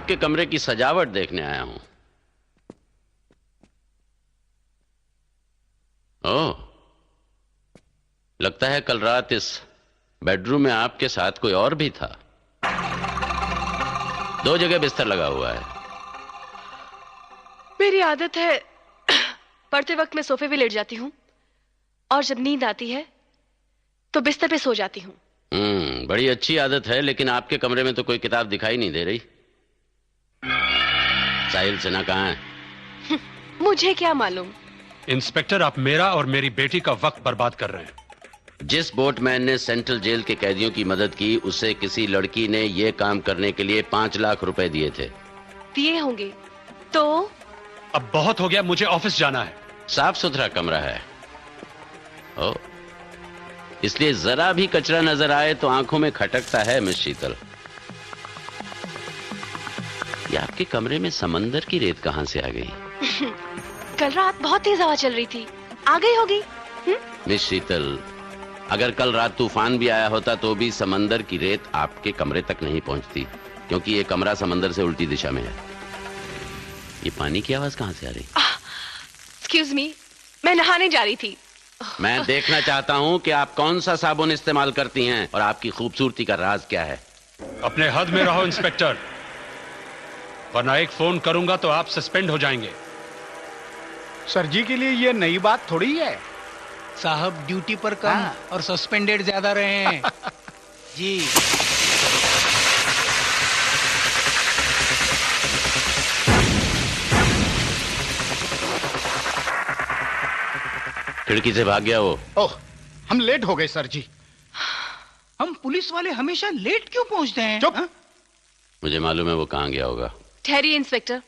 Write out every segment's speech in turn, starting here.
आपके कमरे की सजावट देखने आया हूं। ओह, लगता है कल रात इस बेडरूम में आपके साथ कोई और भी था। 2 जगह बिस्तर लगा हुआ है। मेरी आदत है पढ़ते वक्त मैं सोफे पे लेट जाती हूँ और जब नींद आती है तो बिस्तर पे सो जाती हूँ। बड़ी अच्छी आदत है, लेकिन आपके कमरे में तो कोई किताब दिखाई नहीं दे रही। साहिल सिन्हा कहाँ है? मुझे क्या मालूम। इंस्पेक्टर, आप मेरा और मेरी बेटी का वक्त बर्बाद कर रहे हैं। जिस बोटमैन ने सेंट्रल जेल के कैदियों की मदद की, उसे किसी लड़की ने यह काम करने के लिए 5 लाख रुपए दिए थे। दिए होंगे तो? अब बहुत हो गया, मुझे ऑफिस जाना है। साफ सुथरा कमरा है। ओ, इसलिए जरा भी कचरा नजर आए तो आंखों में खटकता है मिस शीतल। ये आपके कमरे में समंदर की रेत कहां से आ गई? कल रात बहुत तेज हवा चल रही थी, आ गई होगी। मिस शीतल, अगर कल रात तूफान भी आया होता तो भी समंदर की रेत आपके कमरे तक नहीं पहुंचती, क्योंकि ये कमरा समंदर से उल्टी दिशा में है। ये पानी की आवाज कहां से आ रही? एक्सक्यूज मी, मैं नहाने जा रही थी। मैं देखना चाहता हूं कि आप कौन सा साबुन इस्तेमाल करती हैं और आपकी खूबसूरती का राज क्या है। अपने हद में रहो इंस्पेक्टर, वरना एक फोन करूंगा तो आप सस्पेंड हो जाएंगे। सर जी के लिए ये नई बात थोड़ी है। साहब ड्यूटी पर कम और सस्पेंडेड ज्यादा रहे हैं। जी। खिड़की से भाग गया वो। ओह, हम लेट हो गए सर जी। हम पुलिस वाले हमेशा लेट क्यों पहुंचते हैं? चुप। मुझे मालूम है वो कहां गया होगा। ठहरिए इंस्पेक्टर,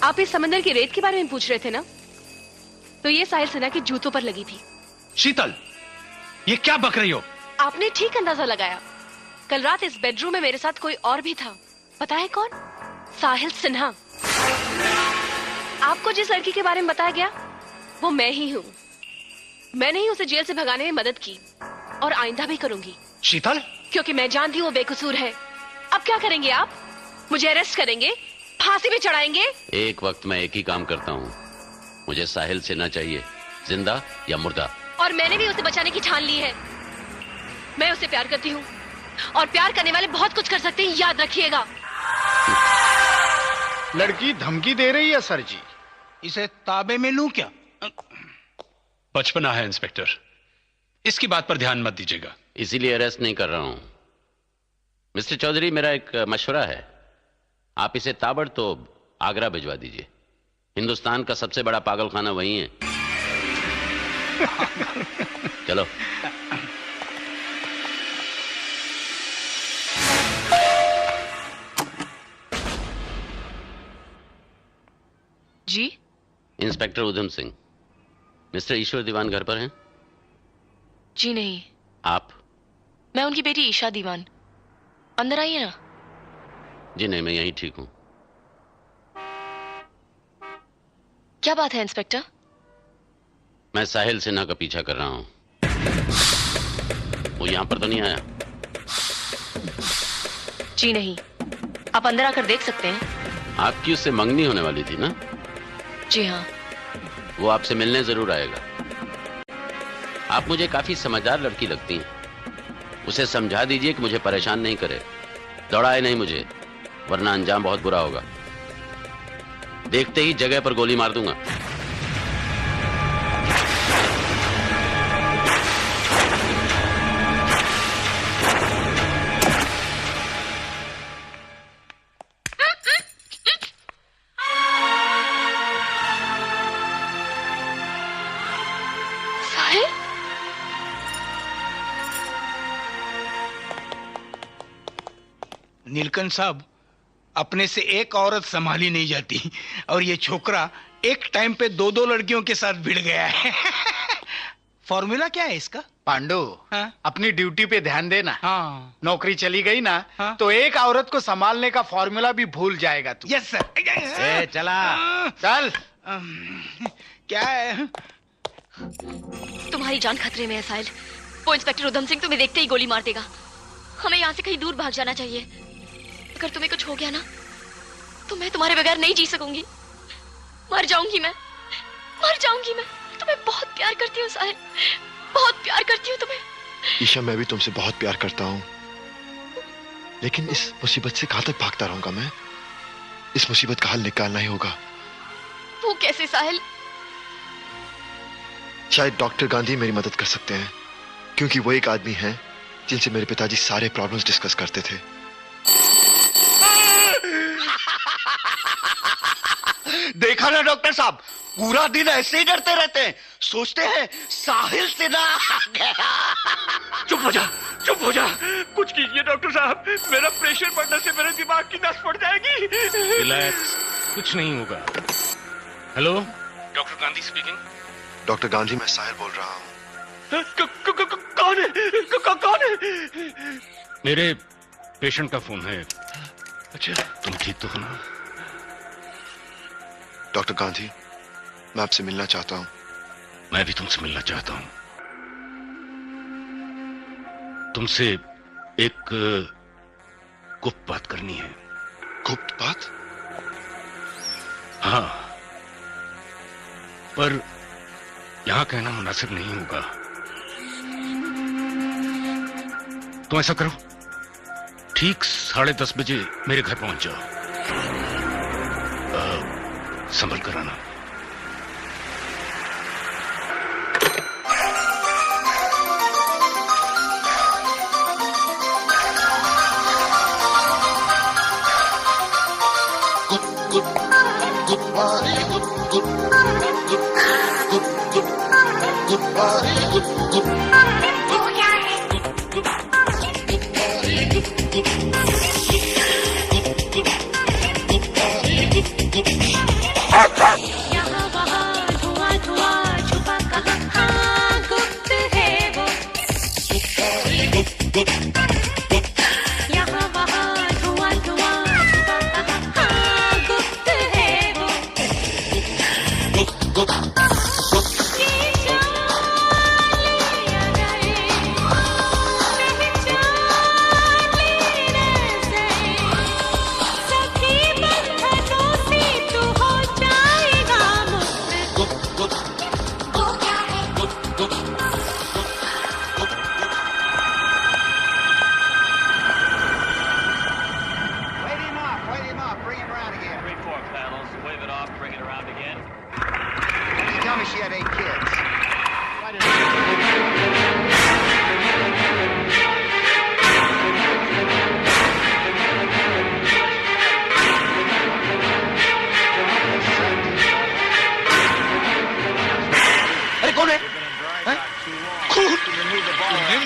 आप इस समंदर की रेत के बारे में पूछ रहे थे ना? तो ये साहिल सिन्हा के जूतों पर लगी थी। शीतल, ये क्या बक रही हो? आपने ठीक अंदाजा लगाया। कल रात इस बेडरूम में मेरे साथ कोई और भी था। पता है कौन? साहिल सिन्हा। आपको जिस लड़की के बारे में बताया गया वो मैं ही हूँ। मैंने ही उसे जेल से भगाने में मदद की और आइंदा भी करूंगी। शीतल, क्योंकि मैं जानती हूँ वो बेकसूर है। अब क्या करेंगे आप? मुझे अरेस्ट करेंगे, फांसी भी चढ़ाएंगे? एक वक्त मैं एक ही काम करता हूँ। मुझे साहिल सिन्हा चाहिए, जिंदा या मुर्दा। और मैंने भी उसे बचाने की ठान ली है। मैं उसे प्यार करती हूँ और प्यार करने वाले बहुत कुछ कर सकते हैं, याद रखिएगा। लड़की धमकी दे रही है सर जी। इसे ताबे में लूं क्या? बचपना है इंस्पेक्टर, इसकी बात पर ध्यान मत दीजिएगा। इसीलिए अरेस्ट नहीं कर रहा हूं। मिस्टर चौधरी, मेरा एक मशवरा है। आप इसे ताबड़तोड़ आगरा भिजवा दीजिए। हिंदुस्तान का सबसे बड़ा पागलखाना वही है। चलो। जी? इंस्पेक्टर उधम सिंह। मिस्टर ईश्वर दीवान घर पर हैं? जी नहीं। आप? मैं उनकी बेटी ईशा दीवान। अंदर आइए ना। जी नहीं, मैं यहीं ठीक हूं। क्या बात है इंस्पेक्टर? मैं साहिल सिन्हा का पीछा कर रहा हूं। वो यहां पर तो नहीं आया? जी नहीं। आप अंदर आकर देख सकते हैं। आपकी उससे मंगनी होने वाली थी ना? जी हाँ। वो आपसे मिलने जरूर आएगा। आप मुझे काफी समझदार लड़की लगती हैं। उसे समझा दीजिए कि मुझे परेशान नहीं करे, दौड़ाए नहीं मुझे, वरना अंजाम बहुत बुरा होगा। देखते ही जगह पर गोली मार दूंगा। नीलकंठ साहब, अपने से एक औरत संभाली नहीं जाती और ये छोकरा एक टाइम पे 2-2 लड़कियों के साथ भिड़ गया है। फॉर्मूला क्या है इसका? पांडु, हाँ? अपनी ड्यूटी पे ध्यान देना। हाँ। नौकरी चली गई ना, हाँ? तो एक औरत को संभालने का फॉर्मूला भी भूल जाएगा तू। Yes sir. चला चल। क्या है? तुम्हारी जान खतरे में है साहिल। वो इंस्पेक्टर उधम सिंह तुम्हें देखते ही गोली मार देगा। हमें यहाँ से कहीं दूर भाग जाना चाहिए। अगर तुम्हें कुछ हो गया ना तो मैं तुम्हारे बगैर नहीं जी सकूंगी। मर जाऊंगी मैं, मर जाऊंगी मैं। तुम्हें बहुत प्यार करती हूँ साहिल, बहुत प्यार करती हूँ तुम्हें। ईशा, मैं भी तुमसे बहुत प्यार करता हूँ, लेकिन इस मुसीबत से कहां तक भागता रहूंगा मैं? इस मुसीबत का हल निकालना ही होगा। वो कैसे साहिल? शायद डॉक्टर गांधी मेरी मदद कर सकते हैं, क्योंकि वो एक आदमी हैं जिनसे मेरे पिताजी सारे प्रॉब्लम्स डिस्कस करते थे। देखा ना डॉक्टर साहब, पूरा दिन ऐसे ही डरते रहते हैं, सोचते हैं साहिल सिन्हा आ गया। चुप हो जा, चुप हो जा, कुछ कीजिए डॉक्टर साहब, मेरा प्रेशर बढ़ने से मेरे दिमाग की नस फट जाएगी। रिलैक्स, कुछ नहीं होगा। Hello, doctor Gandhi speaking. Doctor Gandhi, मैं साहिल बोल रहा हूँ। कौन है? कौन है? मेरे पेशेंट का फोन है। अच्छा, तुम ठीक तो हो ना? डॉक्टर गांधी, मैं आपसे मिलना चाहता हूँ। मैं भी तुमसे मिलना चाहता हूं। तुमसे एक गुप्त बात करनी है। गुप्त बात? हाँ, पर यहां कहना मुनासिब नहीं होगा। तुम ऐसा करो, ठीक 10:30 बजे मेरे घर पहुंच जाओ। संभल कर आना।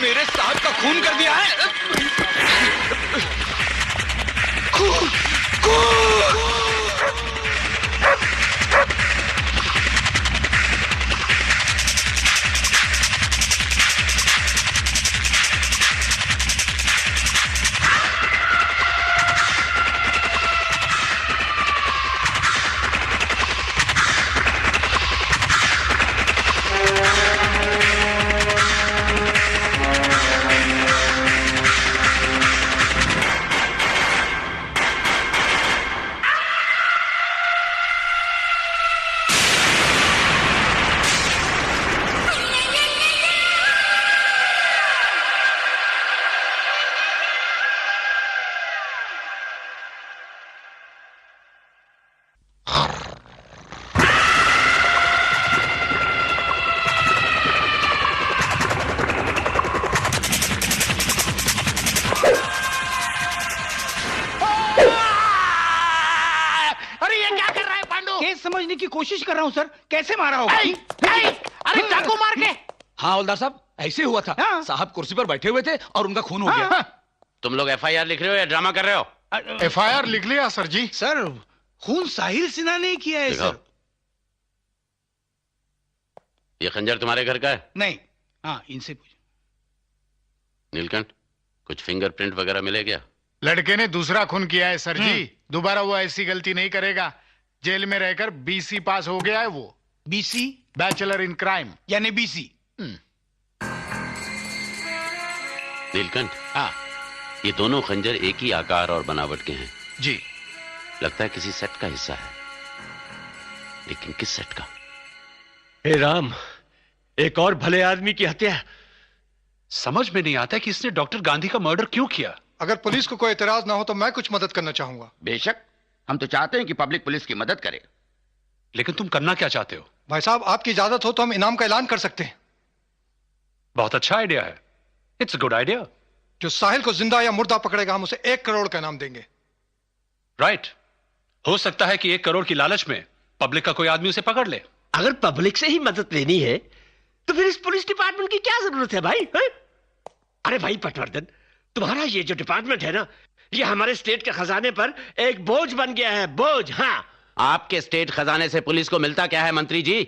मेरे साहब का खून कर दिया है। खून, खून। समझने की कोशिश कर रहा हूँ सर, कैसे मारा होगा? अरे चाकू मार के। हाँ हवलदार साहब, ऐसे हुआ था। हाँ। साहब कुर्सी पर बैठे हुए थे और उनका खून हो गया। हाँ। तुम लोग एफआईआर लिख रहे हो या ड्रामा कर रहे हो? एफआईआर लिख लिया सर जी। सर खून साहिल सिन्हा ने किया है सर। ये खंजर तुम्हारे घर का है? नहीं। हाँ, इनसे पूछो। नीलकंठ, कुछ फिंगरप्रिंट वगैरह मिले क्या? लड़के ने दूसरा खून किया है सर जी। दोबारा वो ऐसी गलती नहीं करेगा। जेल में रहकर बीसी पास हो गया है वो। बीसी? बैचलर इन क्राइम, यानी बीसी। नीलकंठ, हाँ, ये दोनों खंजर एक ही आकार और बनावट के हैं। जी। लगता है किसी सेट का हिस्सा है, लेकिन किस सेट का? हे राम, एक और भले आदमी की हत्या। समझ में नहीं आता कि इसने डॉक्टर गांधी का मर्डर क्यों किया। अगर पुलिस को कोई एतराज ना हो तो मैं कुछ मदद करना चाहूंगा। बेशक, हम तो चाहते हैं कि पब्लिक पुलिस की मदद करे। लेकिन तुम करना क्या चाहते हो? भाई साहब, आपकी इजाजत हो तो हम इनाम का ऐलान कर सकते हैं। बहुत अच्छा आइडिया है। It's a good idea. जो साहिल को जिंदा या मुर्दा पकड़ेगा, हम उसे 1 करोड़ का इनाम देंगे। राइट। हो सकता है कि 1 करोड़ की लालच में पब्लिक का कोई आदमी उसे पकड़ ले। अगर पब्लिक से ही मदद लेनी है तो फिर इस पुलिस डिपार्टमेंट की क्या जरूरत है भाई? है? अरे भाई पटवर्धन, तुम्हारा ये जो डिपार्टमेंट है ना, ये हमारे स्टेट के खजाने पर एक बोझ बन गया है, बोझ। हाँ, आपके स्टेट खजाने से पुलिस को मिलता क्या है मंत्री जी?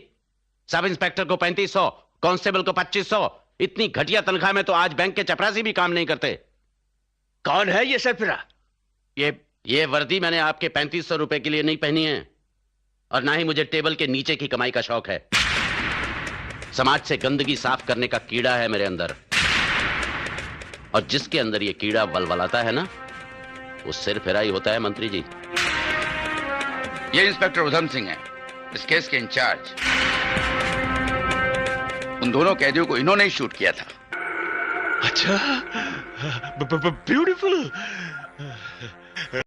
सब इंस्पेक्टर को 3500, कांस्टेबल को 2500। इतनी घटिया तनख्वाह में तो आज बैंक के चपरासी भी काम नहीं करते। कौन है ये सरफिरा? ये वर्दी मैंने आपके 3500 रुपए के लिए नहीं पहनी है, और ना ही मुझे टेबल के नीचे की कमाई का शौक है। समाज से गंदगी साफ करने का कीड़ा है मेरे अंदर, और जिसके अंदर ये कीड़ा वलवलाता है ना, वो सिरफिरा ही होता है मंत्री जी। ये इंस्पेक्टर उधम सिंह है, इस केस के इंचार्ज। उन दोनों कैदियों को इन्होंने ही शूट किया था। अच्छा, ब्यूटीफुल।